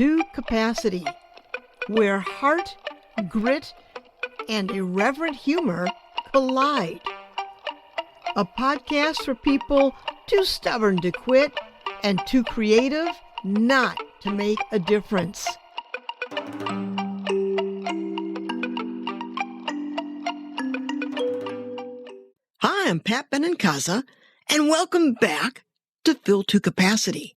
to Capacity, where heart, grit, and irreverent humor collide. A podcast for people too stubborn to quit and too creative not to make a difference. Hi, I'm Pat Benincasa, and welcome back to Fill to Capacity.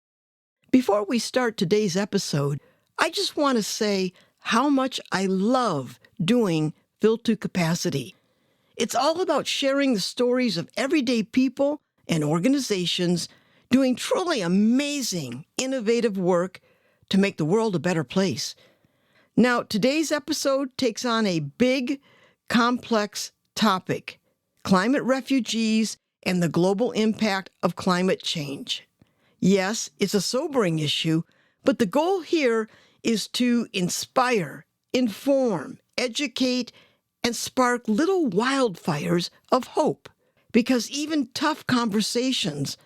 Before we start today's episode, I just want to say how much I love doing Fill to Capacity. It's all about sharing the stories of everyday people and organizations doing truly amazing, innovative work to make the world a better place. Now, today's episode takes on a big, complex topic: climate refugees and the global impact of climate change. Yes, it's a sobering issue, but the goal here is to inspire, inform, educate, and spark little wildfires of hope, because even tough conversations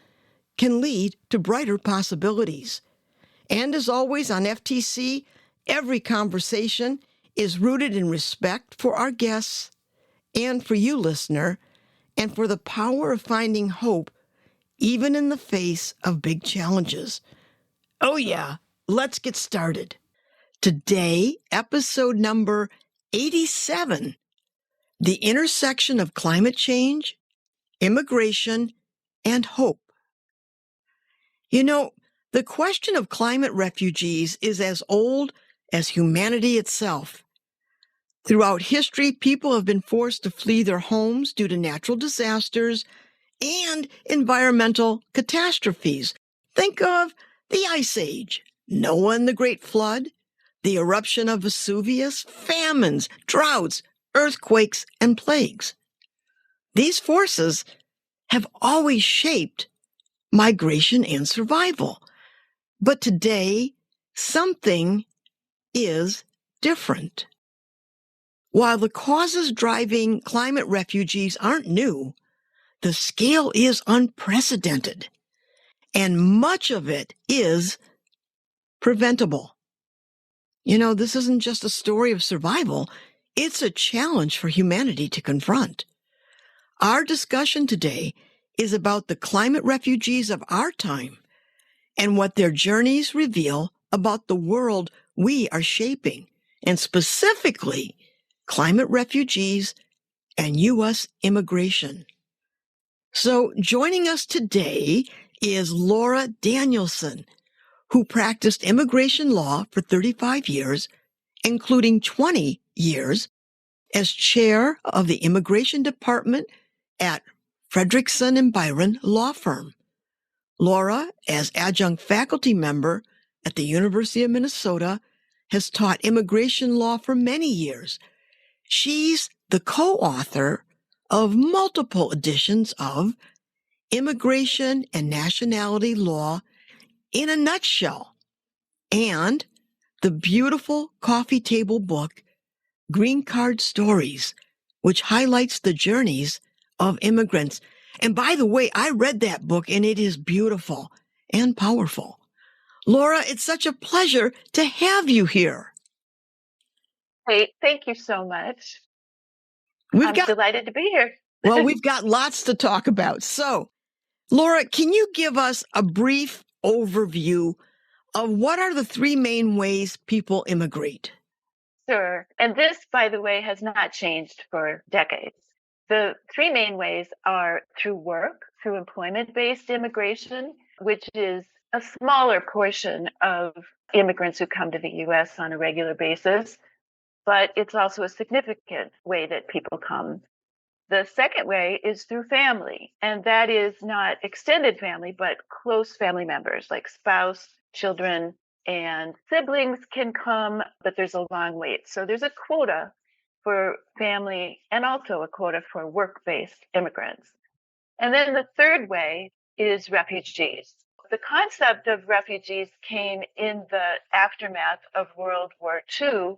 can lead to brighter possibilities. And as always on FTC, every conversation is rooted in respect for our guests and for you, listener, and for the power of finding hope even in the face of big challenges. Oh yeah, let's get started. Today, episode number 87, the intersection of climate change, immigration, and hope. You know, the question of climate refugees is as old as humanity itself. Throughout history, people have been forced to flee their homes due to natural disasters and environmental catastrophes. Think of the Ice Age, Noah and the Great Flood, the eruption of Vesuvius, famines, droughts, earthquakes, and plagues. These forces have always shaped migration and survival. But today, something is different. While the causes driving climate refugees aren't new, the scale is unprecedented, and much of it is preventable. You know, this isn't just a story of survival, it's a challenge for humanity to confront. Our discussion today is about the climate refugees of our time and what their journeys reveal about the world we are shaping, and specifically climate refugees and U.S. immigration. So joining us today is Laura Danielson, who practiced immigration law for 35 years, including 20 years as chair of the immigration department at Frederickson and Byron Law Firm. Laura, as adjunct faculty member at the University of Minnesota, has taught immigration law for many years. She's the co-author of multiple editions of Immigration and Nationality Law in a Nutshell, and the beautiful coffee table book, Green Card Stories, which highlights the journeys of immigrants. And by the way, I read that book and it is beautiful and powerful. Laura, it's such a pleasure to have you here. Hey, thank you so much. I'm delighted to be here. Well, we've got lots to talk about. So, Laura, can you give us a brief overview of what are the three main ways people immigrate? Sure. And this, by the way, has not changed for decades. The three main ways are through work, through employment-based immigration, which is a smaller portion of immigrants who come to the U.S. on a regular basis, but it's also a significant way that people come. The second way is through family, and that is not extended family, but close family members like spouse, children, and siblings can come, but there's a long wait. So there's a quota for family and also a quota for work-based immigrants. And then the third way is refugees. The concept of refugees came in the aftermath of World War II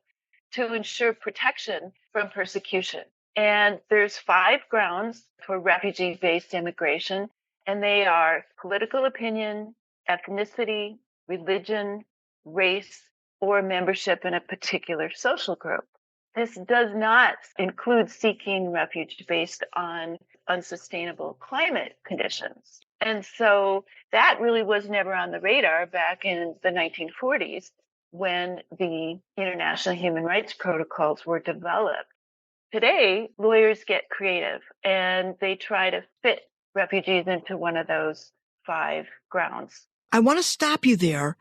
to ensure protection from persecution. And there's 5 grounds for refugee-based immigration, and they are political opinion, ethnicity, religion, race, or membership in a particular social group. This does not include seeking refuge based on unsustainable climate conditions. And so that really was never on the radar back in the 1940s when the International Human Rights Protocols were developed. Today, lawyers get creative and they try to fit refugees into one of those 5 grounds. I want to stop you there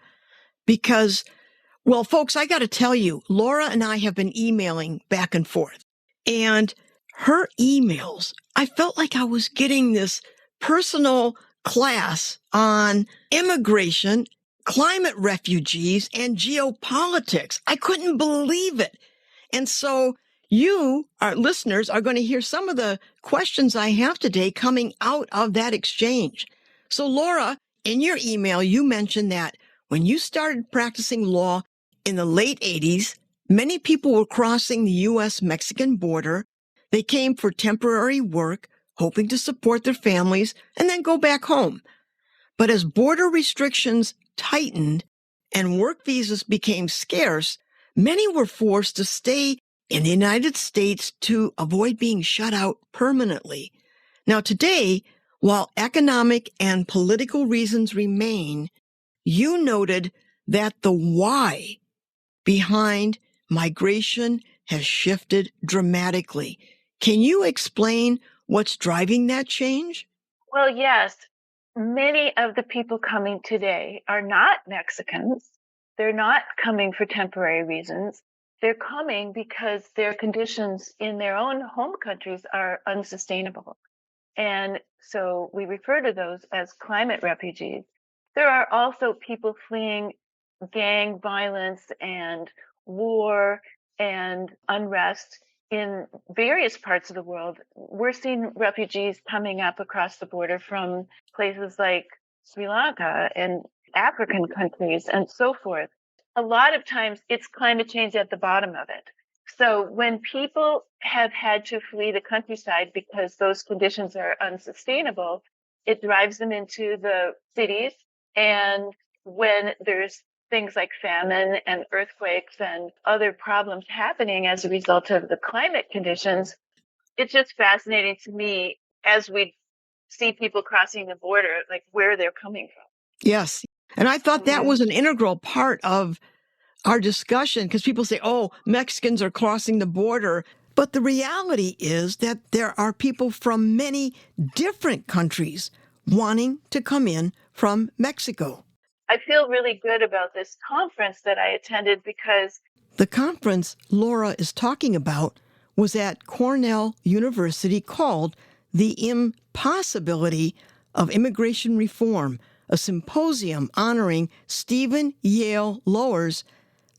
because, well, folks, I got to tell you, Laura and I have been emailing back and forth. And her emails, I felt like I was getting this personal class on immigration, climate refugees, and geopolitics. I couldn't believe it. And so you, our listeners, are going to hear some of the questions I have today coming out of that exchange. So, Laura, in your email, you mentioned that when you started practicing law in the late 80s, many people were crossing the U.S.-Mexican border. They came for temporary work, hoping to support their families, and then go back home. But as border restrictions tightened and work visas became scarce, many were forced to stay in the United States to avoid being shut out permanently. Now, today, while economic and political reasons remain, you noted that the why behind migration has shifted dramatically. Can you explain what's driving that change? Well, yes. Many of the people coming today are not Mexicans. They're not coming for temporary reasons. They're coming because their conditions in their own home countries are unsustainable. And so we refer to those as climate refugees. There are also people fleeing gang violence and war and unrest in various parts of the world. We're seeing refugees coming up across the border from places like Sri Lanka and African countries and so forth. A lot of times it's climate change at the bottom of it. So when people have had to flee the countryside because those conditions are unsustainable, it drives them into the cities. And when there's things like famine and earthquakes and other problems happening as a result of the climate conditions, it's just fascinating to me as we see people crossing the border, like where they're coming from. Yes. And I thought that was an integral part of our discussion because people say, oh, Mexicans are crossing the border. But the reality is that there are people from many different countries wanting to come in from Mexico. I feel really good about this conference that I attended because the conference Laura is talking about was at Cornell University called The Impossibility of Immigration Reform, a symposium honoring Stephen Yale Lower's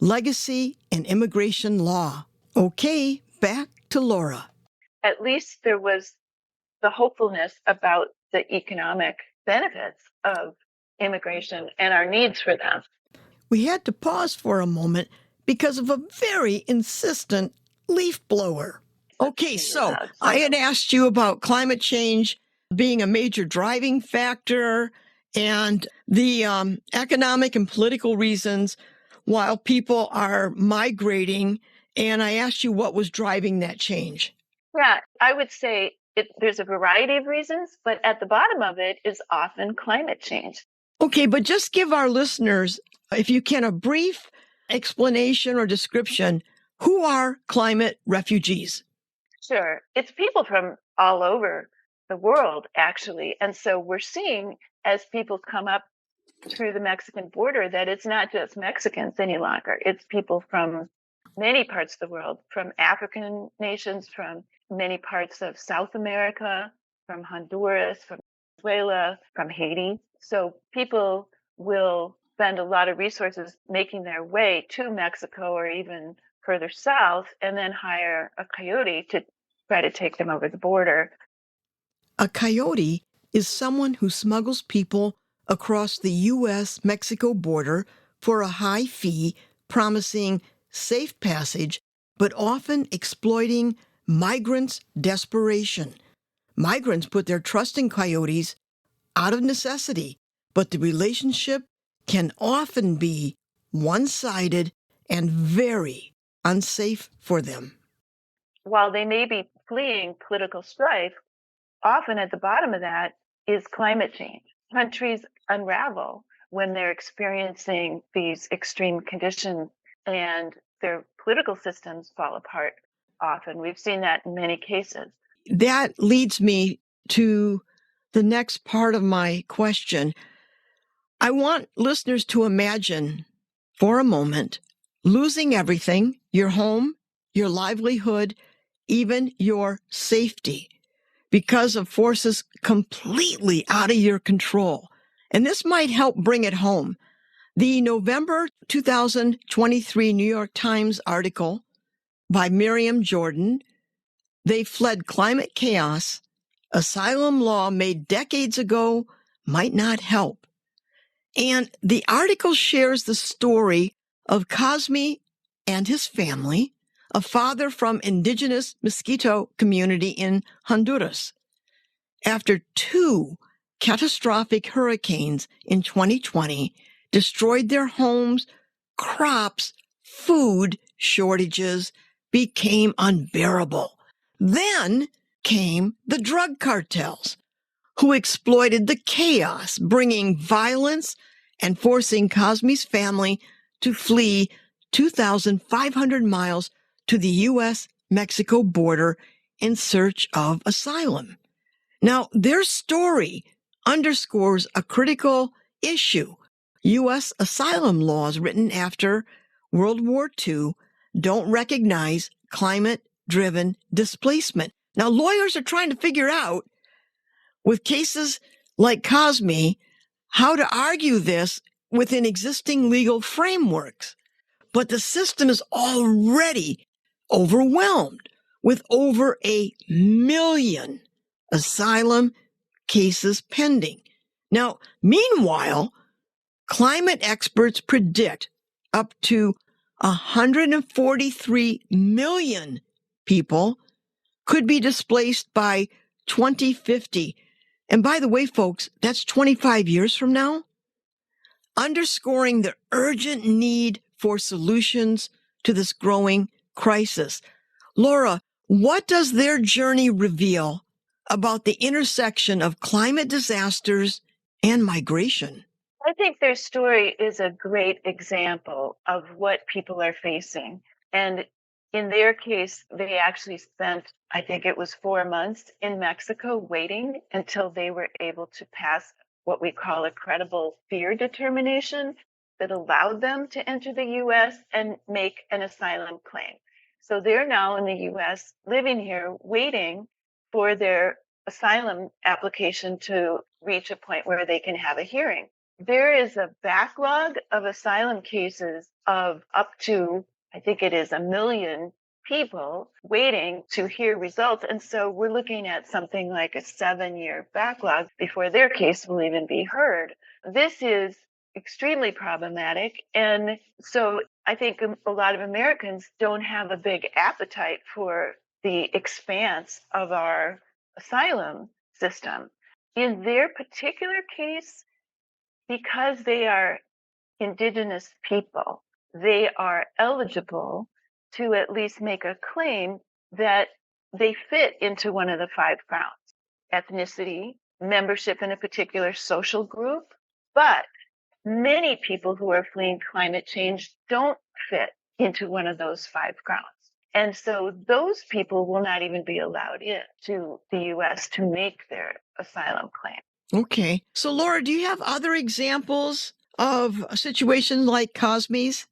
legacy in immigration law. Okay, back to Laura. At least there was the hopefulness about the economic benefits of immigration and our needs for them. We had to pause for a moment because of a very insistent leaf blower. Okay, so I had asked you about climate change being a major driving factor and the economic and political reasons while people are migrating. And I asked you what was driving that change. Yeah, I would say there's a variety of reasons, but at the bottom of it is often climate change. Okay, but just give our listeners, if you can, a brief explanation or description. Who are climate refugees? Sure. It's people from all over the world, actually. And so we're seeing as people come up through the Mexican border that it's not just Mexicans any longer. It's people from many parts of the world, from African nations, from many parts of South America, from Honduras, from Venezuela, from Haiti. So people will spend a lot of resources making their way to Mexico or even further south and then hire a coyote to try to take them over the border. A coyote is someone who smuggles people across the U.S.-Mexico border for a high fee, promising safe passage, but often exploiting migrants' desperation. Migrants put their trust in coyotes out of necessity, but the relationship can often be one-sided and very unsafe for them. While they may be fleeing political strife, often at the bottom of that is climate change. Countries unravel when they're experiencing these extreme conditions and their political systems fall apart often. We've seen that in many cases. That leads me to the next part of my question. I want listeners to imagine for a moment losing everything, your home, your livelihood, even your safety, because of forces completely out of your control. And this might help bring it home. The November 2023 New York Times article by Miriam Jordan, "They Fled Climate Chaos, Asylum Law Made Decades Ago Might Not Help." And the article shares the story of Cosme and his family, a father from indigenous Mosquito community in Honduras. After two catastrophic hurricanes in 2020 destroyed their homes, crops, food shortages became unbearable. Then came the drug cartels, who exploited the chaos, bringing violence and forcing Cosme's family to flee 2,500 miles to the U.S.-Mexico border in search of asylum. Now, their story underscores a critical issue. U.S. asylum laws written after World War II don't recognize climate-driven displacement. Now, lawyers are trying to figure out, with cases like Cosme, how to argue this within existing legal frameworks. But the system is already overwhelmed with over 1 million asylum cases pending. Now, meanwhile, climate experts predict up to 143 million people could be displaced by 2050. And by the way, folks, that's 25 years from now, underscoring the urgent need for solutions to this growing crisis. Laura, what does their journey reveal about the intersection of climate disasters and migration? I think their story is a great example of what people are facing. And in their case, they actually spent, I think it was 4 months in Mexico waiting until they were able to pass what we call a credible fear determination that allowed them to enter the U.S. and make an asylum claim. So they're now in the U.S., living here, waiting for their asylum application to reach a point where they can have a hearing. There is a backlog of asylum cases of up to, I think it is 1 million people waiting to hear results. And so we're looking at something like a 7-year backlog before their case will even be heard. This is extremely problematic. And so I think a lot of Americans don't have a big appetite for the expanse of our asylum system. In their particular case, because they are indigenous people, they are eligible to at least make a claim that they fit into one of the 5 grounds: ethnicity, membership in a particular social group. But many people who are fleeing climate change don't fit into one of those 5 grounds. And so those people will not even be allowed in to the U.S. to make their asylum claim. Okay. So, Laura, do you have other examples of situations like Cosme's?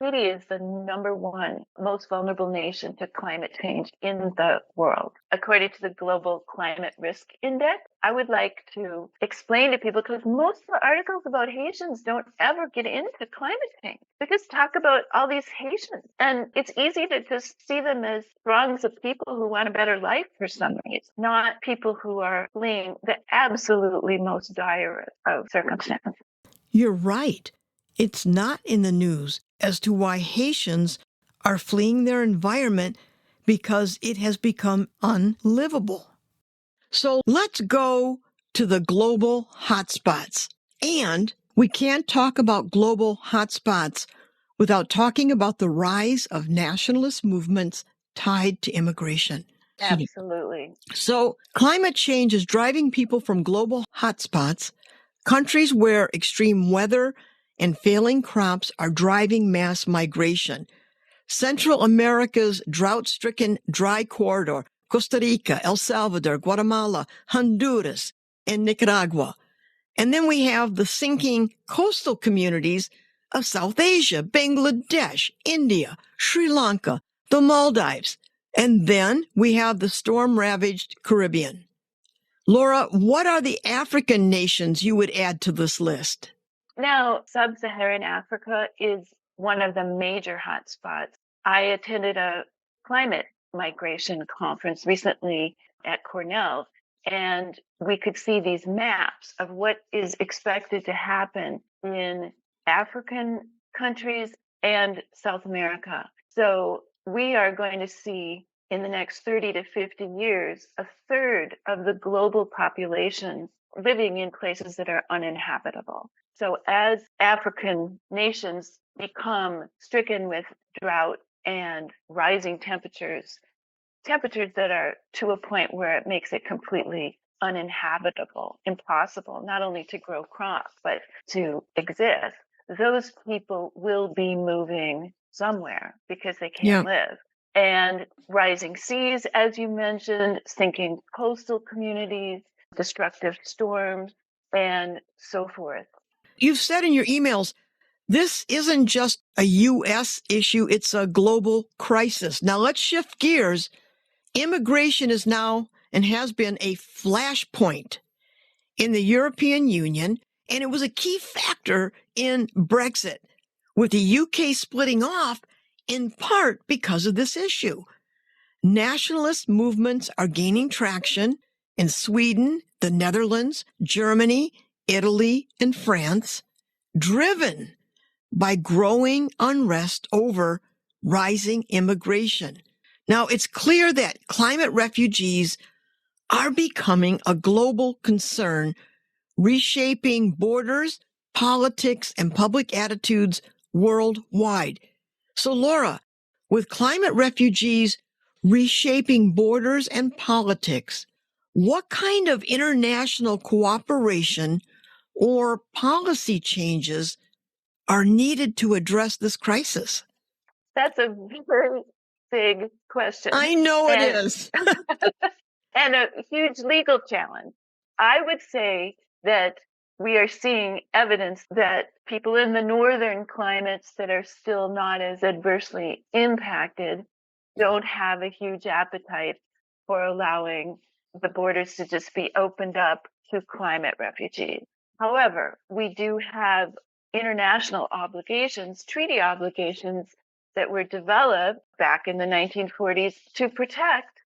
Haiti is the #1 most vulnerable nation to climate change in the world. According to the Global Climate Risk Index, I would like to explain to people, because most of the articles about Haitians don't ever get into climate change. They just talk about all these Haitians. And it's easy to just see them as throngs of people who want a better life for some reason, not people who are fleeing the absolutely most dire of circumstances. You're right. It's not in the news as to why Haitians are fleeing their environment because it has become unlivable. So let's go to the global hotspots. And we can't talk about global hotspots without talking about the rise of nationalist movements tied to immigration. Absolutely. So climate change is driving people from global hotspots, countries where extreme weather and failing crops are driving mass migration. Central America's drought-stricken dry corridor, Costa Rica, El Salvador, Guatemala, Honduras, and Nicaragua. And then we have the sinking coastal communities of South Asia, Bangladesh, India, Sri Lanka, the Maldives. And then we have the storm-ravaged Caribbean. Laura, what are the African nations you would add to this list? Now, sub-Saharan Africa is one of the major hotspots. I attended a climate migration conference recently at Cornell, and we could see these maps of what is expected to happen in African countries and South America. So we are going to see in the next 30 to 50 years, a third of the global population living in places that are uninhabitable. So as African nations become stricken with drought and rising temperatures that are to a point where it makes it completely uninhabitable, impossible, not only to grow crops, but to exist, those people will be moving somewhere because they can't live. And rising seas, as you mentioned, sinking coastal communities, destructive storms, and so forth. You've said in your emails, this isn't just a U.S. issue, it's a global crisis. Now let's shift gears. Immigration is now and has been a flashpoint in the European Union, and it was a key factor in Brexit, with the UK splitting off in part because of this issue. Nationalist movements are gaining traction in Sweden, the Netherlands, Germany, Italy, and France, driven by growing unrest over rising immigration. Now, it's clear that climate refugees are becoming a global concern, reshaping borders, politics, and public attitudes worldwide. So, Laura, with climate refugees reshaping borders and politics, what kind of international cooperation or policy changes are needed to address this crisis? That's a very big question. I know it is. And a huge legal challenge. I would say that we are seeing evidence that people in the northern climates that are still not as adversely impacted don't have a huge appetite for allowing the borders to just be opened up to climate refugees. However, we do have international obligations, treaty obligations that were developed back in the 1940s to protect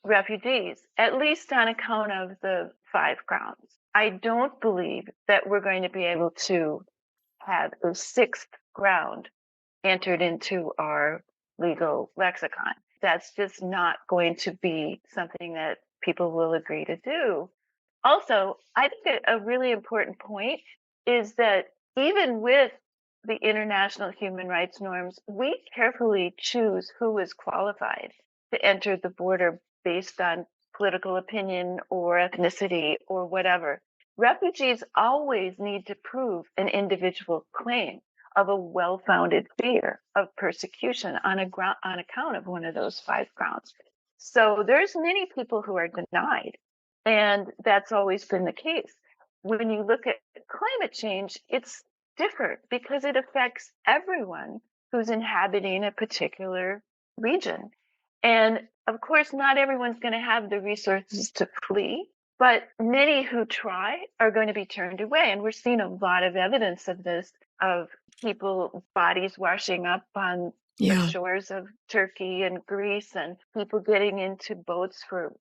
refugees, at least on account of the 5 crowns. I don't believe that we're going to be able to have a 6th ground entered into our legal lexicon. That's just not going to be something that people will agree to do. Also, I think a really important point is that even with the international human rights norms, we carefully choose who is qualified to enter the border based on political opinion or ethnicity or whatever. Refugees always need to prove an individual claim of a well-founded fear of persecution on account of one of those 5 grounds. So there's many people who are denied, and that's always been the case. When you look at climate change, it's different because it affects everyone who's inhabiting a particular region. And of course, not everyone's going to have the resources to flee, but many who try are going to be turned away. And we're seeing a lot of evidence of this, of people, bodies washing up on the shores of Turkey and Greece, and people getting into boats for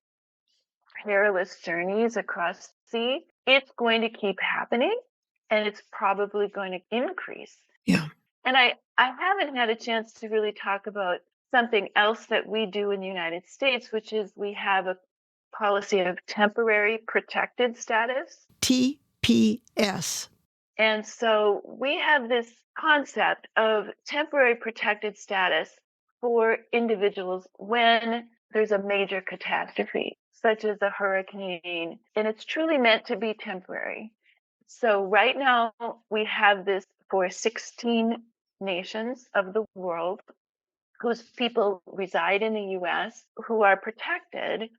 perilous journeys across the sea. It's going to keep happening, and it's probably going to increase. Yeah. And I haven't had a chance to really talk about something else that we do in the United States, which is we have a policy of temporary protected status. TPS. And so we have this concept of temporary protected status for individuals when there's a major catastrophe, such as a hurricane, and it's truly meant to be temporary. So right now we have this for 16 nations of the world whose people reside in the US who are protected.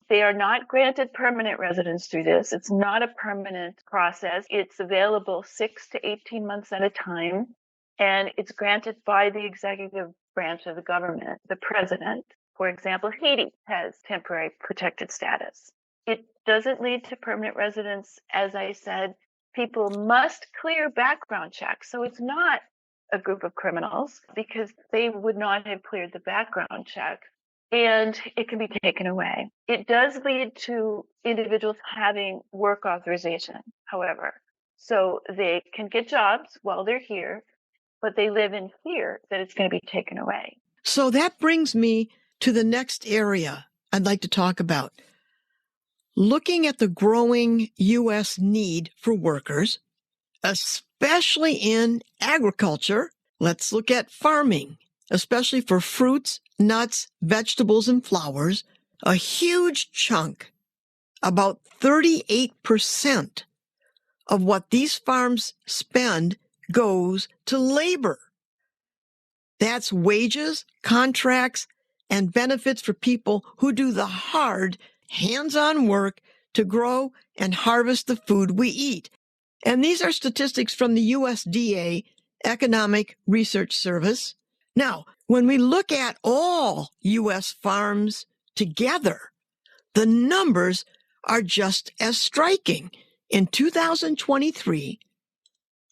They are not granted permanent residence through this. It's not a permanent process. It's available 6 to 18 months at a time, and it's granted by the executive branch of the government, the president. For example, Haiti has temporary protected status. It doesn't lead to permanent residence. As I said, people must clear background checks. So it's not a group of criminals because they would not have cleared the background check, and it can be taken away. It does lead to individuals having work authorization, however. So they can get jobs while they're here, but they live in fear that it's going to be taken away. So that brings me to the next area I'd like to talk about. Looking at the growing U.S. need for workers, especially in agriculture, let's look at farming, especially for fruits, nuts, vegetables, and flowers. A huge chunk, about 38% of what these farms spend goes to labor. That's wages, contracts, and benefits for people who do the hard, hands-on work to grow and harvest the food we eat. And these are statistics from the USDA Economic Research Service. Now, when we look at all U.S. farms together, the numbers are just as striking. In 2023,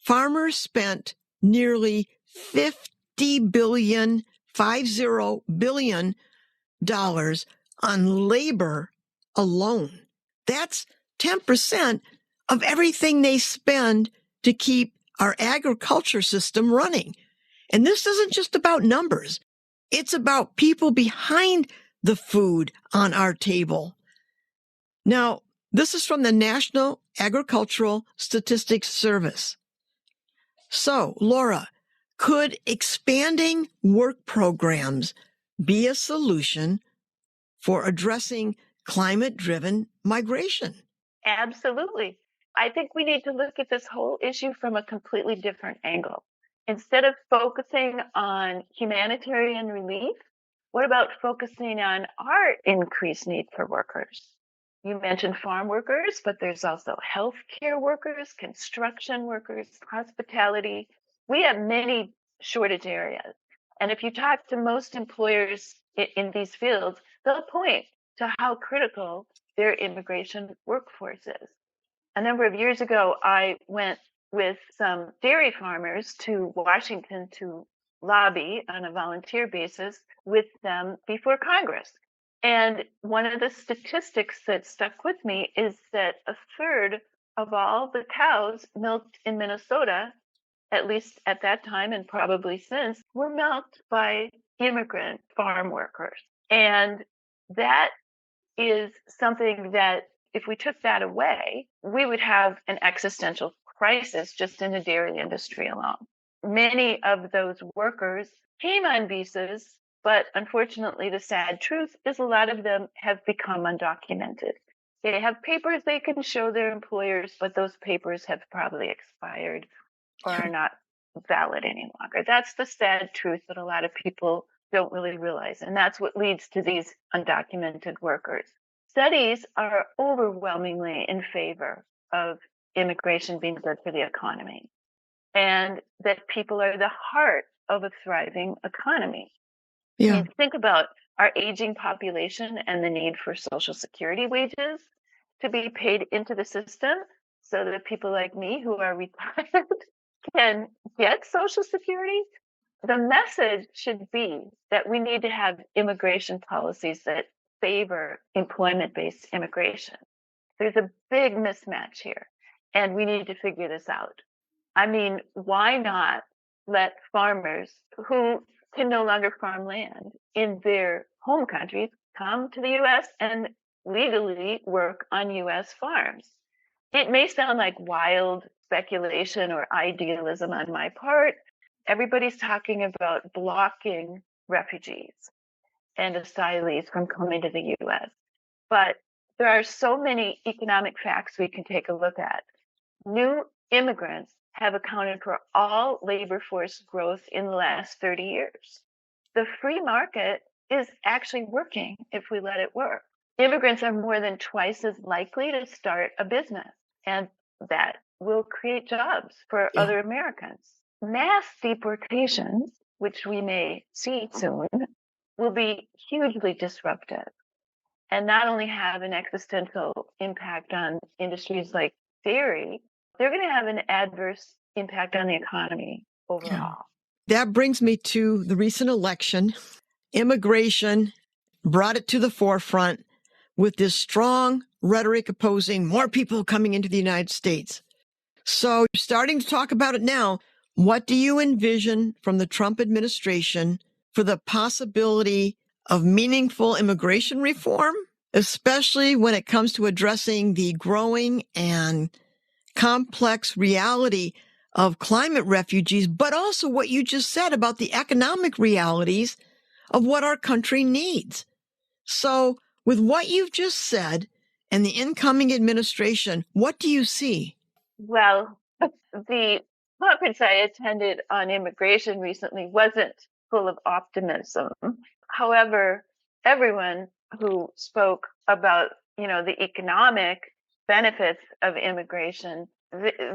farmers spent nearly $50 billion on labor alone. That's 10% of everything they spend to keep our agriculture system running. And this isn't just about numbers. It's about people behind the food on our table. Now, this is from the National Agricultural Statistics Service. So, Laura, could expanding work programs be a solution for addressing climate-driven migration? Absolutely. I think we need to look at this whole issue from a completely different angle. Instead of focusing on humanitarian relief, what about focusing on our increased need for workers? You mentioned farm workers, but there's also healthcare workers, construction workers, hospitality. We have many shortage areas. And if you talk to most employers in these fields, they'll point to how critical their immigration workforce is. A number of years ago, I went with some dairy farmers to Washington to lobby on a volunteer basis with them before Congress. And one of the statistics that stuck with me is that a third of all the cows milked in Minnesota, at least at that time and probably since, were milked by immigrant farm workers. And that is something that if we took that away, we would have an existential crisis just in the dairy industry alone. Many of those workers came on visas, but unfortunately, the sad truth is a lot of them have become undocumented. They have papers they can show their employers, but those papers have probably expired or are not valid any longer. That's the sad truth that a lot of people don't really realize. And that's what leads to these undocumented workers. Studies are overwhelmingly in favor of immigration being good for the economy, and that people are the heart of a thriving economy. Yeah. I mean, think about our aging population and the need for Social Security wages to be paid into the system so that people like me who are retired can get Social Security. The message should be that we need to have immigration policies that favor employment-based immigration. There's a big mismatch here, and we need to figure this out. I mean, why not let farmers who can no longer farm land in their home countries come to the U.S. and legally work on U.S. farms? It may sound like wild speculation or idealism on my part. Everybody's talking about blocking refugees and asylees from coming to the US. But there are so many economic facts we can take a look at. New immigrants have accounted for all labor force growth in the last 30 years. The free market is actually working if we let it work. Immigrants are more than twice as likely to start a business, and that will create jobs for other Americans. Mass deportations, which we may see soon, will be hugely disruptive and not only have an existential impact on industries like dairy, they're going to have an adverse impact on the economy overall. That brings me to the recent election. Immigration brought it to the forefront with this strong rhetoric opposing more people coming into the United States. So starting to talk about it now, what do you envision from the Trump administration for the possibility of meaningful immigration reform, especially when it comes to addressing the growing and complex reality of climate refugees, but also what you just said about the economic realities of what our country needs? So with what you've just said and the incoming administration, what do you see? Well, the conference I attended on immigration recently wasn't full of optimism. However, everyone who spoke about, the economic benefits of immigration,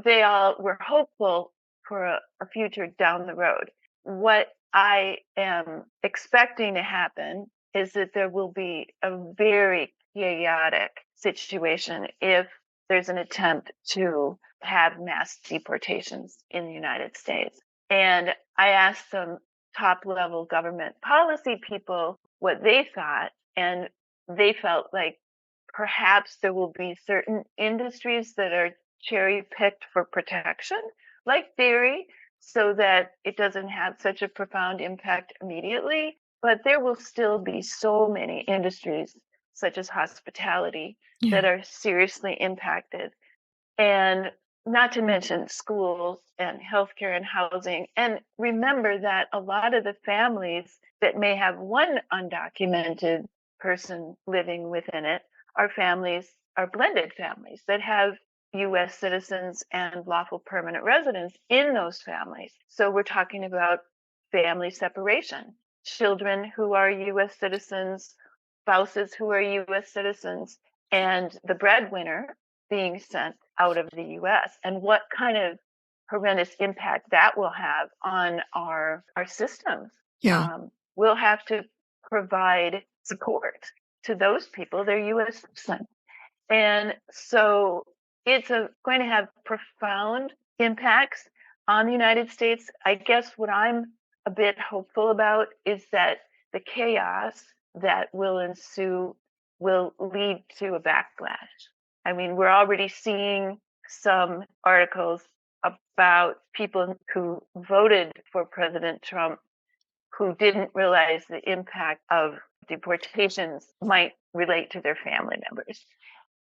they all were hopeful for a future down the road. What I am expecting to happen is that there will be a very chaotic situation if there's an attempt to have mass deportations in the United States. And I asked some top level government policy people what they thought, and they felt like perhaps there will be certain industries that are cherry picked for protection, like dairy, so that it doesn't have such a profound impact immediately. But there will still be so many industries, such as hospitality, that are seriously impacted. And not to mention schools and healthcare and housing. And remember that a lot of the families that may have one undocumented person living within it are blended families that have US citizens and lawful permanent residents in those families. So we're talking about family separation, children who are US citizens, spouses who are US citizens, and the breadwinner being sent out of the US, and what kind of horrendous impact that will have on our systems. We'll have to provide support to those people. They're US citizens. And so it's going to have profound impacts on the United States. I guess what I'm a bit hopeful about is that the chaos that will ensue will lead to a backlash. I mean, we're already seeing some articles about people who voted for President Trump who didn't realize the impact of deportations might relate to their family members.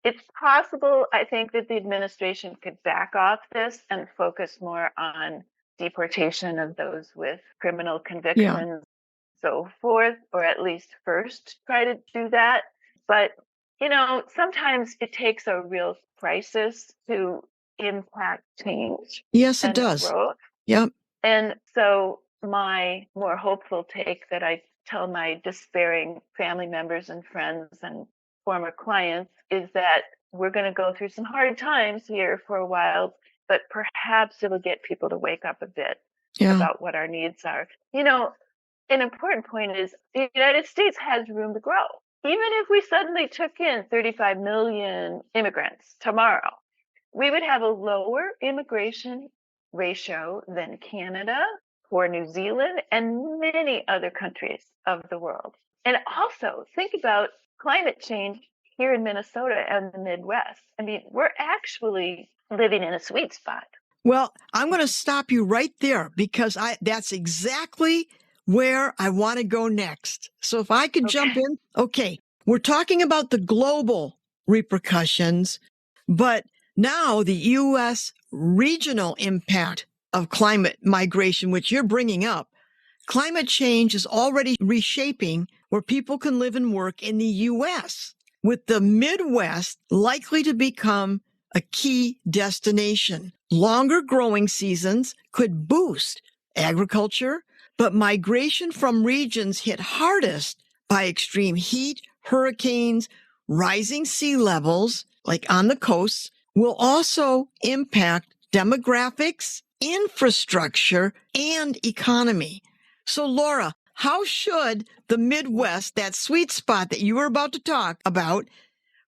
It's possible, I think, that the administration could back off this and focus more on deportation of those with criminal convictions, and so forth, or at least first try to do that. But sometimes it takes a real crisis to impact change. Yes, it does. Growth. Yep. And so my more hopeful take that I tell my despairing family members and friends and former clients is that we're going to go through some hard times here for a while, but perhaps it'll get people to wake up a bit about what our needs are. An important point is the United States has room to grow. Even if we suddenly took in 35 million immigrants tomorrow, we would have a lower immigration ratio than Canada or New Zealand and many other countries of the world. And also think about climate change here in Minnesota and the Midwest. I mean, we're actually living in a sweet spot. Well, I'm going to stop you right there because that's exactly where I want to go next. So if I could jump in. Okay. We're talking about the global repercussions, but Now, the U.S. regional impact of climate migration, which you're bringing up, climate change is already reshaping where people can live and work in the U.S., with the Midwest likely to become a key destination. Longer growing seasons could boost agriculture, but migration from regions hit hardest by extreme heat, hurricanes, rising sea levels, like on the coasts, will also impact demographics, infrastructure, and economy. So, Laura, how should the Midwest, that sweet spot that you were about to talk about,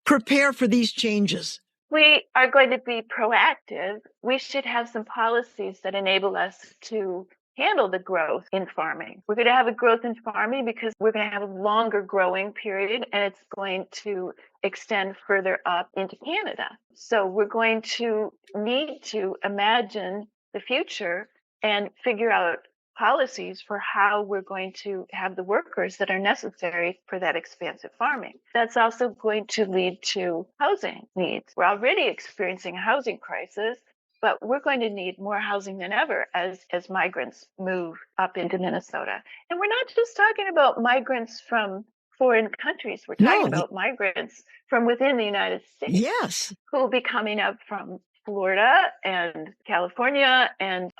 prepare for these changes? We are going to be proactive. We should have some policies that enable us to handle the growth in farming. We're going to have a growth in farming because we're going to have a longer growing period, and it's going to extend further up into Canada. So we're going to need to imagine the future and figure out policies for how we're going to have the workers that are necessary for that expansive farming. That's also going to lead to housing needs. We're already experiencing a housing crisis, but we're going to need more housing than ever as migrants move up into Minnesota. And we're not just talking about migrants from foreign countries. We're talking about migrants from within the United States. Yes. Who will be coming up from Florida and California and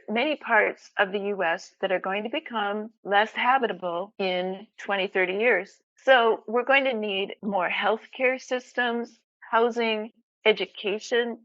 many parts of the US that are going to become less habitable in 20, 30 years. So we're going to need more healthcare systems, housing, education,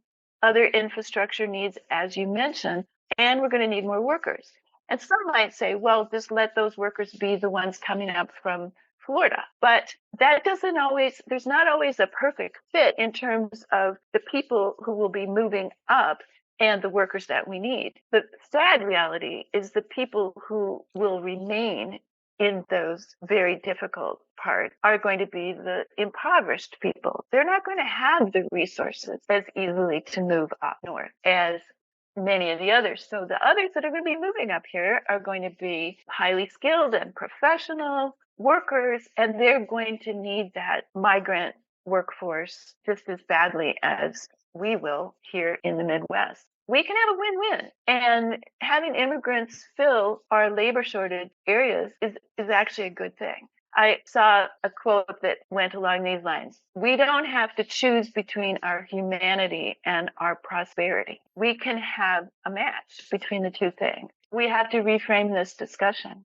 other infrastructure needs, as you mentioned, and we're going to need more workers. And some might say, well, just let those workers be the ones coming up from Florida. But that doesn't always, there's not always a perfect fit in terms of the people who will be moving up and the workers that we need. The sad reality is the people who will remain in those very difficult parts are going to be the impoverished people. They're not going to have the resources as easily to move up north as many of the others. So the others that are going to be moving up here are going to be highly skilled and professional workers, and they're going to need that migrant workforce just as badly as we will here in the Midwest. We can have a win-win, and having immigrants fill our labor shortage areas is actually a good thing. I saw a quote that went along these lines. We don't have to choose between our humanity and our prosperity. We can have a match between the two things. We have to reframe this discussion.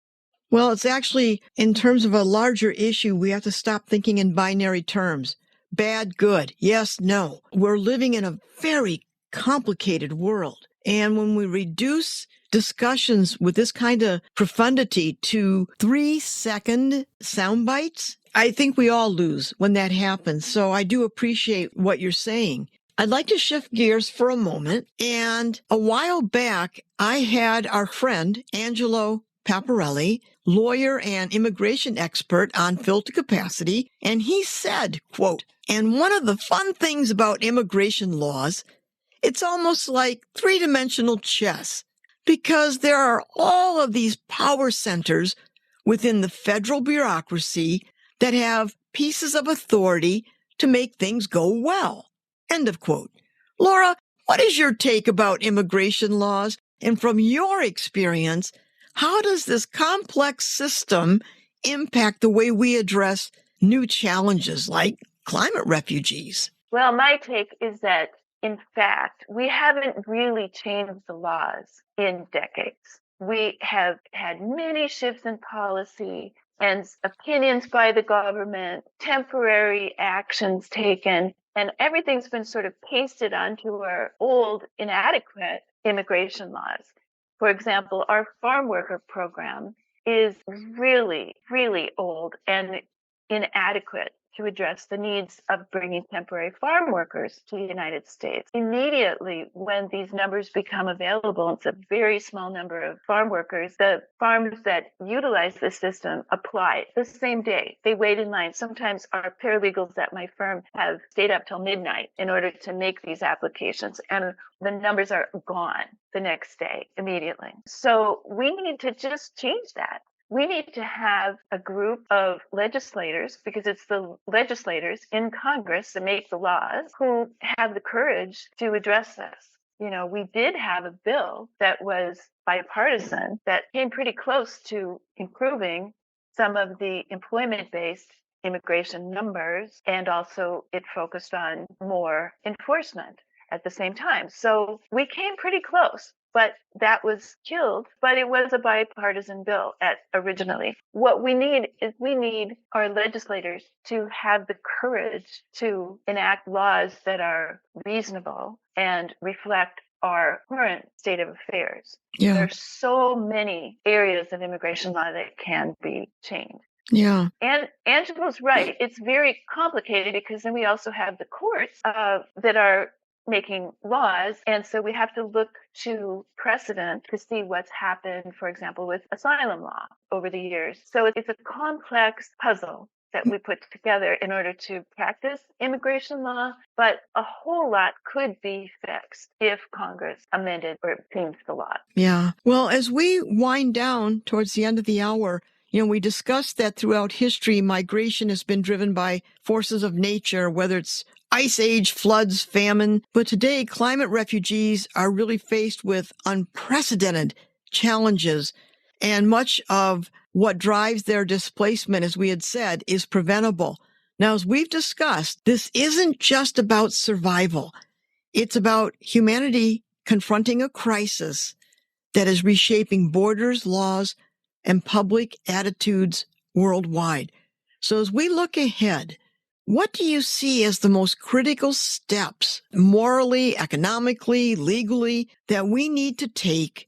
Well, it's actually, in terms of a larger issue, we have to stop thinking in binary terms. Bad, good, yes, no. We're living in a very complicated world. And when we reduce discussions with this kind of profundity to 3-second sound bites, I think we all lose when that happens. So I do appreciate what you're saying. I'd like to shift gears for a moment. And a while back, I had our friend, Angelo Paparelli, lawyer and immigration expert on Fill to Capacity, and he said, quote, "And one of the fun things about immigration laws, it's almost like three-dimensional chess, because there are all of these power centers within the federal bureaucracy that have pieces of authority to make things go well." End of quote. Laura, what is your take about immigration laws? And from your experience, how does this complex system impact the way we address new challenges like climate refugees? Well, my take is that, in fact, we haven't really changed the laws in decades. We have had many shifts in policy and opinions by the government, temporary actions taken, and everything's been sort of pasted onto our old, inadequate immigration laws. For example, our farm worker program is really, really old and inadequate to address the needs of bringing temporary farm workers to the United States. Immediately, when these numbers become available, it's a very small number of farm workers, the farms that utilize the system apply the same day. They wait in line. Sometimes our paralegals at my firm have stayed up till midnight in order to make these applications, and the numbers are gone the next day immediately. So we need to just change that. we need to have a group of legislators, because it's the legislators in Congress that make the laws, who have the courage to address this. We did have a bill that was bipartisan that came pretty close to improving some of the employment-based immigration numbers, and also it focused on more enforcement at the same time. So we came pretty close, but that was killed. But it was a bipartisan bill originally. What we need is our legislators to have the courage to enact laws that are reasonable and reflect our current state of affairs. Yeah. There's so many areas of immigration law that can be changed. Yeah. And Angela's right. It's very complicated because then we also have the courts that are making laws. And so we have to look to precedent to see what's happened, for example, with asylum law over the years. So it's a complex puzzle that we put together in order to practice immigration law, but a whole lot could be fixed if Congress amended or changed the law. Yeah. Well, as we wind down towards the end of the hour, we discussed that throughout history, migration has been driven by forces of nature, whether it's ice age, floods, famine. But today, climate refugees are really faced with unprecedented challenges, and much of what drives their displacement, as we had said, is preventable. Now, as we've discussed, this isn't just about survival. It's about humanity confronting a crisis that is reshaping borders, laws, and public attitudes worldwide. So as we look ahead, what do you see as the most critical steps, morally, economically, legally, that we need to take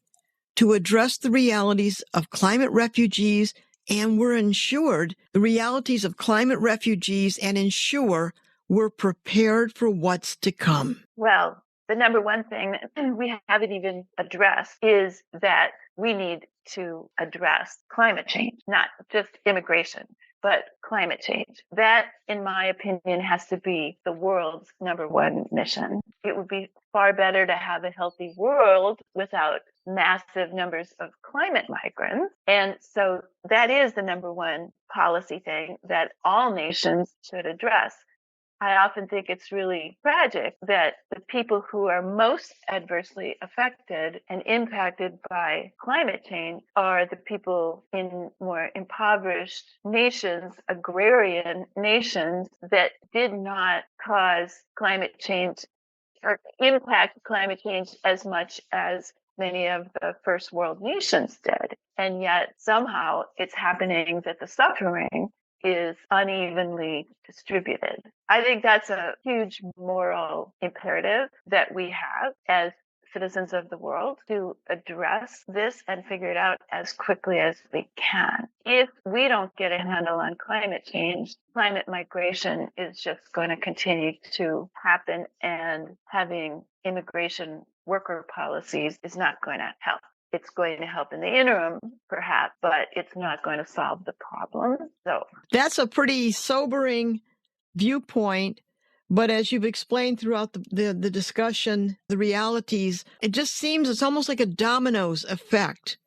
to address the realities of climate refugees and the realities of climate refugees and ensure we're prepared for what's to come? Well, the number one thing that we haven't even addressed is that we need to address climate change, not just immigration, but climate change. That, in my opinion, has to be the world's number one mission. It would be far better to have a healthy world without massive numbers of climate migrants. And so that is the number one policy thing that all nations should address. I often think it's really tragic that the people who are most adversely affected and impacted by climate change are the people in more impoverished nations, agrarian nations that did not cause climate change or impact climate change as much as many of the first world nations did. And yet somehow it's happening that the suffering is unevenly distributed. I think that's a huge moral imperative that we have as citizens of the world to address this and figure it out as quickly as we can. If we don't get a handle on climate change, climate migration is just going to continue to happen, and having immigration worker policies is not going to help. It's going to help in the interim, perhaps, but it's not going to solve the problem. So that's a pretty sobering viewpoint. But as you've explained throughout the discussion, the realities, it just seems it's almost like a dominoes effect,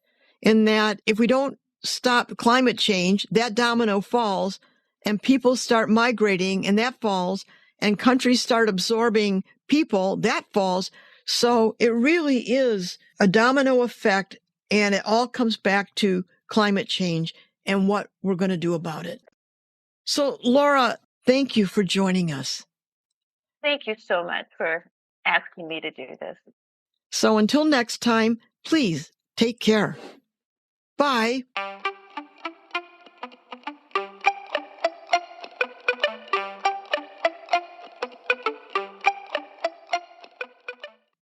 in that if we don't stop climate change, that domino falls and people start migrating and that falls, and countries start absorbing people, that falls. So it really is a domino effect, and it all comes back to climate change and what we're going to do about it. So, Laura, thank you for joining us. Thank you so much for asking me to do this. So until next time, please take care. Bye.